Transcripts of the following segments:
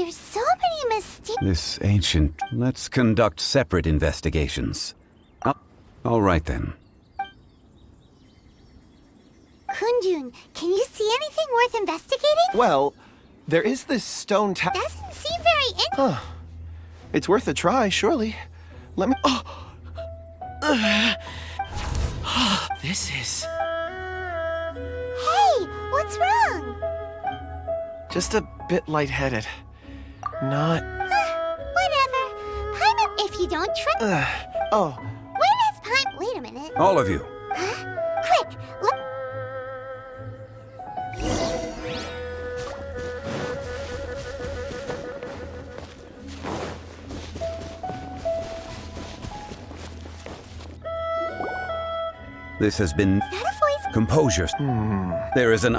There's so many mistakes. This ancient... Let's conduct separate investigations. All right then. Kunjun, can you see anything worth investigating? Well, there is this stone tower. Doesn't seem very It's worth a try, surely. Let me... This is... Hey, what's wrong? just a bit lightheaded. Not... Whatever. Paimon, if you don't trust... Oh. When has Paimon... Wait a minute. All of you. Huh? Quick, look... This has been... Is that a voice? Composure. There is an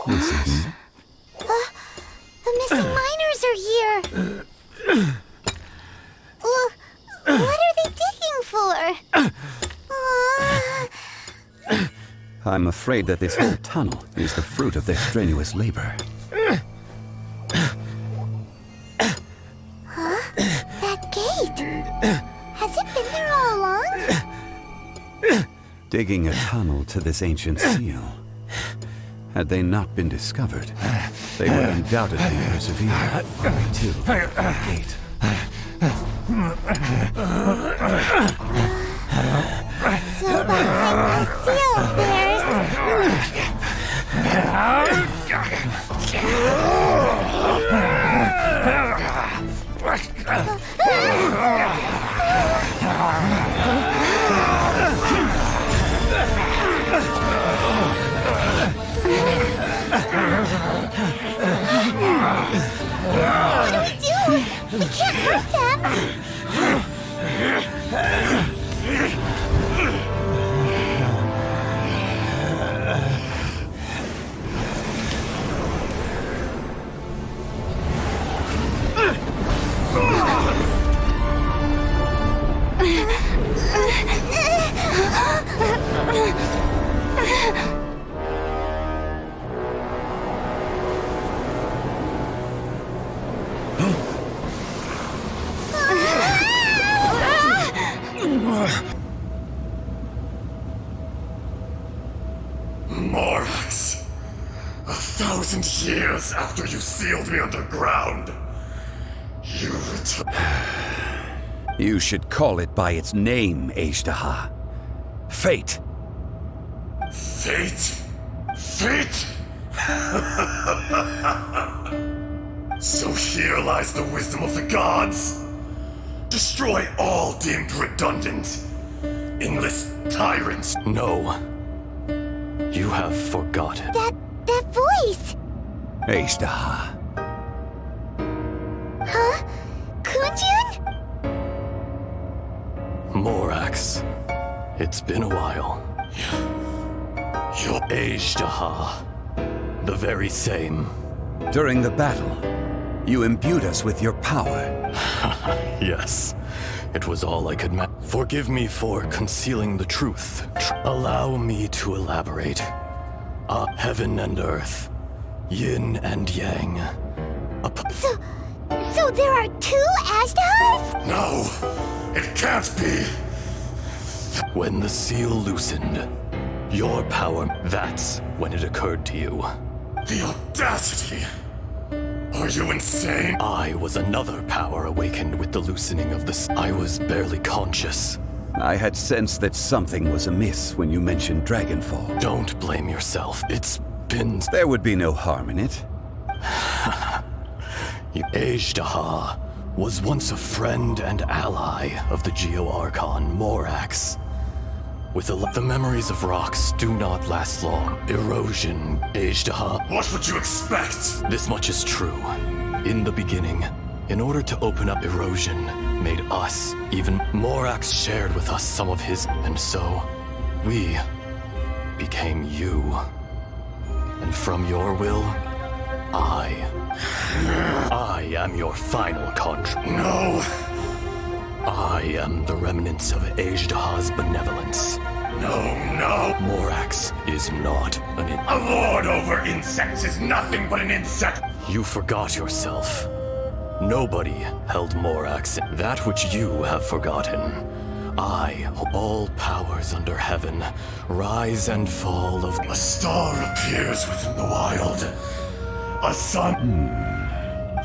This is... The missing miners are here. What are they digging for? I'm afraid that this whole tunnel is the fruit of their strenuous labor. That gate. Has it been there all along? Digging a tunnel to this ancient seal. Had they not been discovered, they would undoubtedly persevere till the gate. So behind the seal, there's... What do we do? We can't hurt them. Morax, 1,000 years after you sealed me underground, you returned. You should call it by its name, Azhdaha. Fate. Fate? Fate? So here lies the wisdom of the gods. Destroy all deemed redundant, endless tyrants. No. You have forgotten. That voice! Azhdaha. Huh? Kunjun? Morax. It's been a while. You're Azhdaha. The very same. During the battle, you imbued us with your power. Yes. It was all I could Forgive me for concealing the truth. Allow me to elaborate. Heaven and earth. Yin and yang. So there are two Azhdahas? No, it can't be. When the seal loosened, your power, that's when it occurred to you. The audacity! Are you insane? I was another power awakened with the loosening of the I was barely conscious. I had sensed that something was amiss when you mentioned Dragonfall. Don't blame yourself. It's been... There would be no harm in it. Azhdaha was once a friend and ally of the Geo-Archon Morax. With the memories of rocks do not last long. Erosion, Azhdaha. What would you expect? This much is true. In the beginning, in order to open up erosion, made us, even Morax shared with us some of his, and so we became you. And from your will, I am your final contract. No. I am the remnants of Azhdaha's benevolence. No. Morax is not A lord over insects is nothing but an insect. You forgot yourself. Nobody held Morax. That which you have forgotten. I, all powers under heaven, rise and fall of... A star appears within the wild. A sun.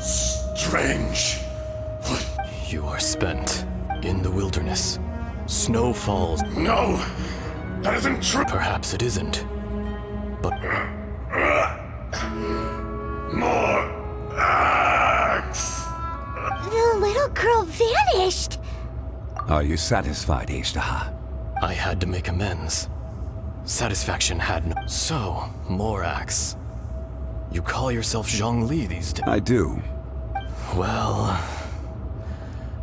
Strange. What? You are spent in the wilderness. Snow falls. No. That isn't true. Perhaps it isn't. But More axe. The little girl vanished. Are you satisfied, Azhdaha? I had to make amends. Satisfaction had no... So, Morax. You call yourself Zhongli these days? I do. Well...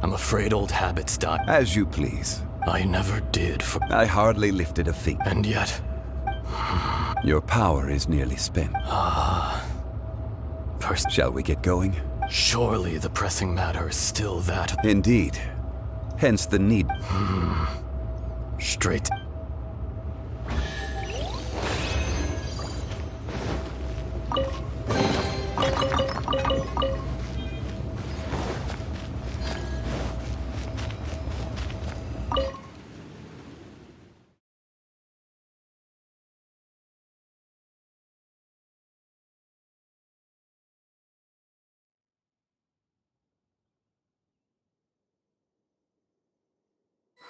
I'm afraid old habits die. As you please. I never did for... I hardly lifted a finger. And yet... Your power is nearly spent. Shall we get going? Surely the pressing matter is still that... Indeed. Hence the need. Straight...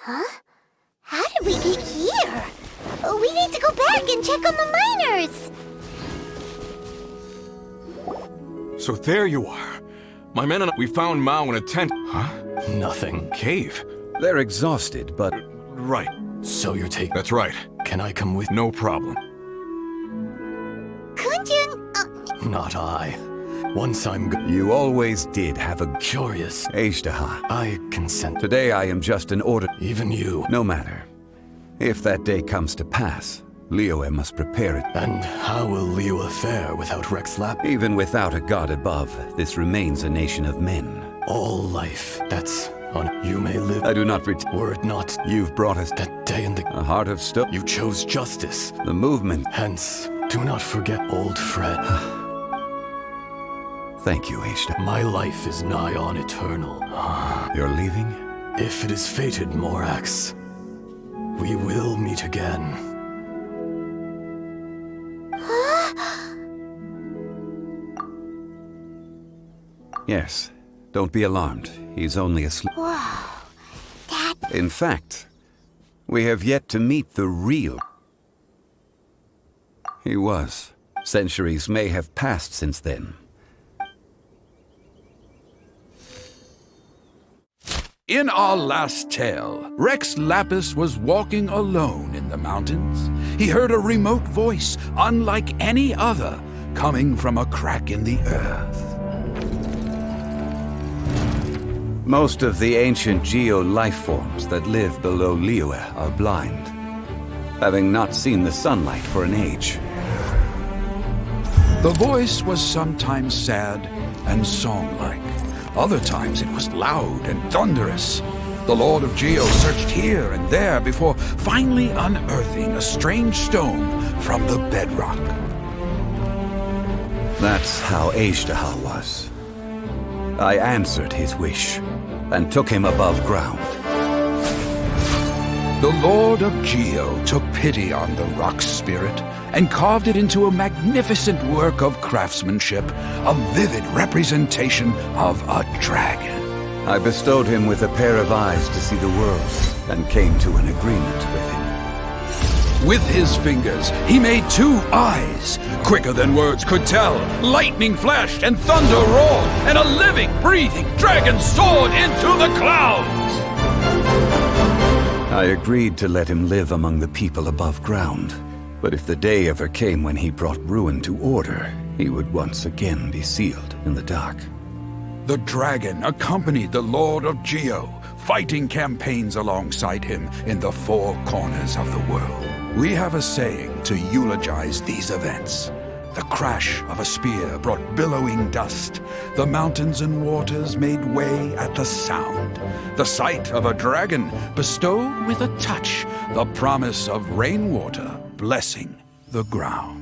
Huh? How did we get here? We need to go back and check on the miners. So there you are. My men and we found Mao in a tent. Huh? Nothing. Cave? They're exhausted, but... Right. So you're taking... That's right. Can I come with... No problem. Kunjun, Not I. Once I'm You always did have a... curious, Azhdaha. I consent. Today I am just an order... Even you. No matter. If that day comes to pass, Liyue must prepare it. And how will Liyue fare without Rex Lap? Even without a god above, this remains a nation of men. All life, that's on... You may live... I do not Were it not You've brought us that day in the... a heart of stone. You chose justice. The movement. Hence, do not forget old Fred. Thank you, Azhdaha. My life is nigh on eternal. You're leaving? If it is fated, Morax, we will meet again. Yes. Don't be alarmed. He's only asleep. whoa. That... In fact, we have yet to meet the real... He was. Centuries may have passed since then. In our last tale, Rex Lapis was walking alone in the mountains. He heard a remote voice, unlike any other, coming from a crack in the earth. Most of the ancient geo-life forms that live below Liyue are blind, having not seen the sunlight for an age. The voice was sometimes sad and song-like. Other times it was loud and thunderous. The Lord of Geo searched here and there before finally unearthing a strange stone from the bedrock. That's how Azhdaha was. I answered his wish and took him above ground. The Lord of Geo took pity on the rock spirit and carved it into a magnificent work of craftsmanship, a vivid representation of a dragon. I bestowed him with a pair of eyes to see the world and came to an agreement with him. With his fingers, he made 2 eyes. Quicker than words could tell, lightning flashed and thunder roared, and a living, breathing dragon soared into the clouds! I agreed to let him live among the people above ground. But if the day ever came when he brought ruin to order, he would once again be sealed in the dark. The dragon accompanied the Lord of Geo, fighting campaigns alongside him in the 4 corners of the world. We have a saying to eulogize these events. The crash of a spear brought billowing dust. The mountains and waters made way at the sound. The sight of a dragon bestowed with a touch the promise of rainwater blessing the ground.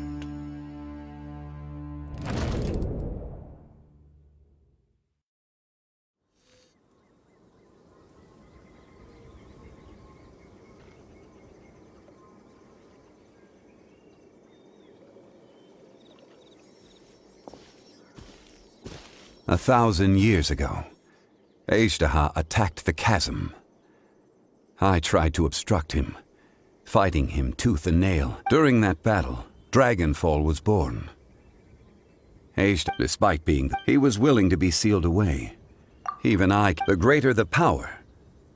A 1,000 years ago, Azhdaha attacked the chasm. I tried to obstruct him, fighting him tooth and nail. During that battle, Dragonfall was born. Azhdaha, despite he was willing to be sealed away. Even I, the greater the power,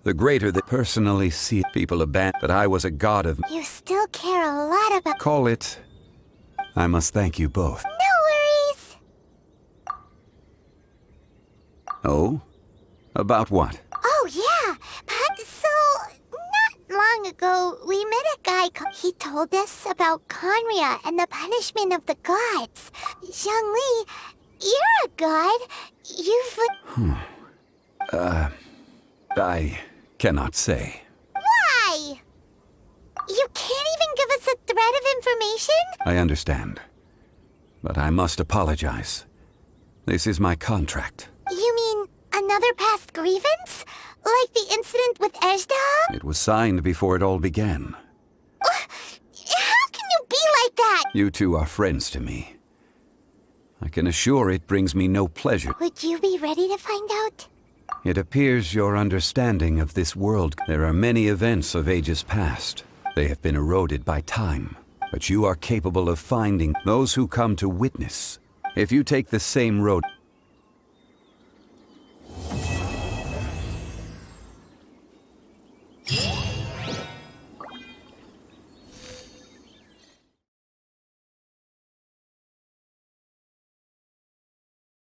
the greater the personally see people abandon that I was a god of. You still care a lot about... Call it. I must thank you both. No worries! Oh? About what? Oh, yeah. So, not long ago, we met a guy. He told us about Conria and the punishment of the gods. Zhongli, you're a god. You've... I cannot say. Why? You can't even give us a thread of information? I understand. But I must apologize. This is my contract. You mean another past grievance? Like the incident with Azhdaha? It was signed before it all began. How can you be like that? You two are friends to me. I can assure it brings me no pleasure. Would you be ready to find out? It appears your understanding of this world. There are many events of ages past. They have been eroded by time. But you are capable of finding those who come to witness. If you take the same road,